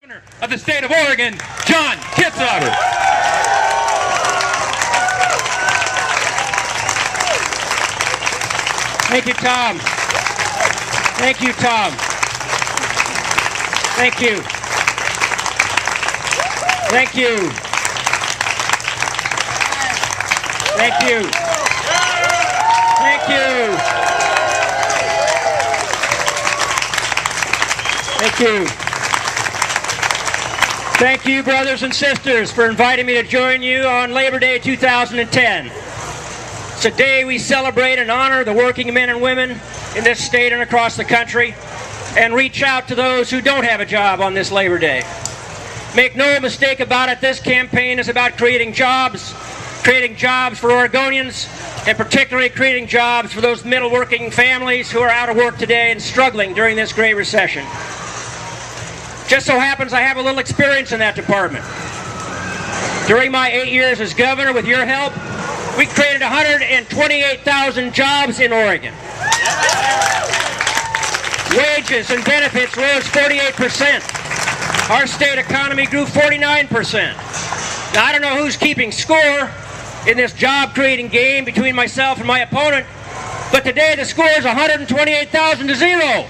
Governor of the state of Oregon, John Kitzhaber. Thank you, Tom. Thank you, Tom. Thank you. Thank you. Thank you. Thank you. Thank you. Thank you, brothers and sisters, for inviting me to join you on Labor Day 2010. It's a day we celebrate and honor the working men and women in this state and across the country, and reach out to those who don't have a job on this Labor Day. Make no mistake about it, this campaign is about creating jobs for Oregonians, and particularly creating jobs for those middle-working families who are out of work today and struggling during this Great Recession. Just so happens I have a little experience in that department. During my 8 years as governor, with your help, we created 128,000 jobs in Oregon. Wages and benefits rose 48%. Our state economy grew 49%. Now, I don't know who's keeping score in this job-creating game between myself and my opponent, but today the score is 128,000 to 0.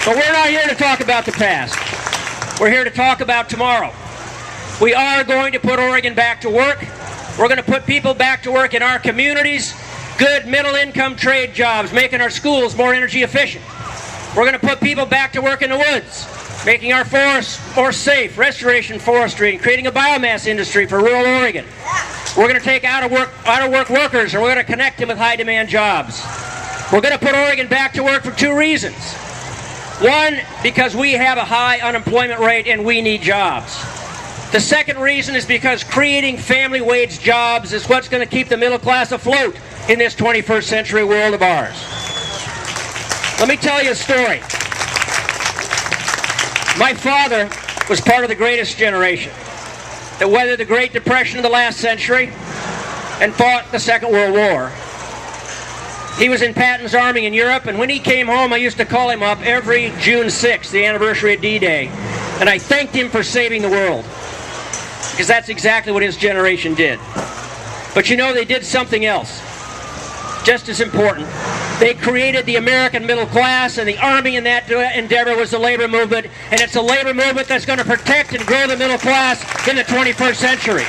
But we're not here to talk about the past. We're here to talk about tomorrow. We are going to put Oregon back to work. We're going to put people back to work in our communities, good middle-income trade jobs, making our schools more energy efficient. We're going to put people back to work in the woods, making our forests more safe, restoration forestry, and creating a biomass industry for rural Oregon. We're going to take out-of-work workers, and we're going to connect them with high-demand jobs. We're going to put Oregon back to work for two reasons. One, because we have a high unemployment rate and we need jobs. The second reason is because creating family wage jobs is what's going to keep the middle class afloat in this 21st century world of ours. Let me tell you a story. My father was part of the greatest generation that weathered the Great Depression of the last century and fought the Second World War. He was in Patton's army in Europe, and when he came home, I used to call him up every June 6th, the anniversary of D-Day, and I thanked him for saving the world, because that's exactly what his generation did. But you know, they did something else, just as important. They created the American middle class, and the army in that endeavor was the labor movement, and it's a labor movement that's going to protect and grow the middle class in the 21st century.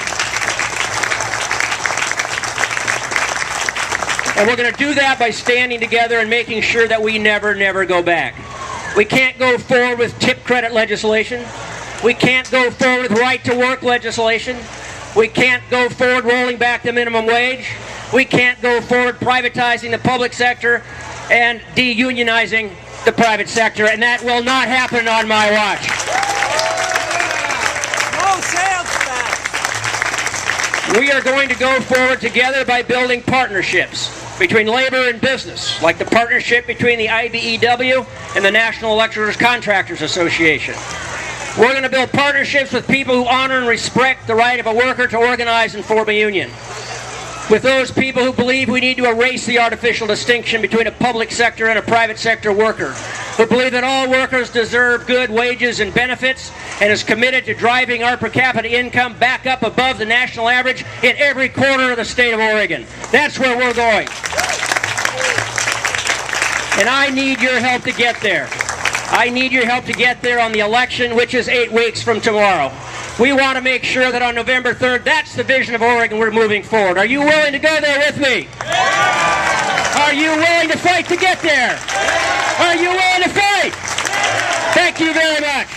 And we're going to do that by standing together and making sure that we never go back. We can't go forward with tip credit legislation. We can't go forward with right-to-work legislation. We can't go forward rolling back the minimum wage. We can't go forward privatizing the public sector and de-unionizing the private sector, and that will not happen on my watch. No sales tax. We are going to go forward together by building partnerships between labor and business, like the partnership between the IBEW and the National Electrical Contractors Association. We're going to build partnerships with people who honor and respect the right of a worker to organize and form a union. With those people who believe we need to erase the artificial distinction between a public sector and a private sector worker, who believe that all workers deserve good wages and benefits, and is committed to driving our per capita income back up above the national average in every corner of the state of Oregon. That's where we're going. And I need your help to get there. I need your help to get there on the election, which is 8 weeks from tomorrow. We want to make sure that on November 3rd, that's the vision of Oregon we're moving forward. Are you willing to go there with me? Are you willing to fight to get there? Are you willing to fight? Thank you very much.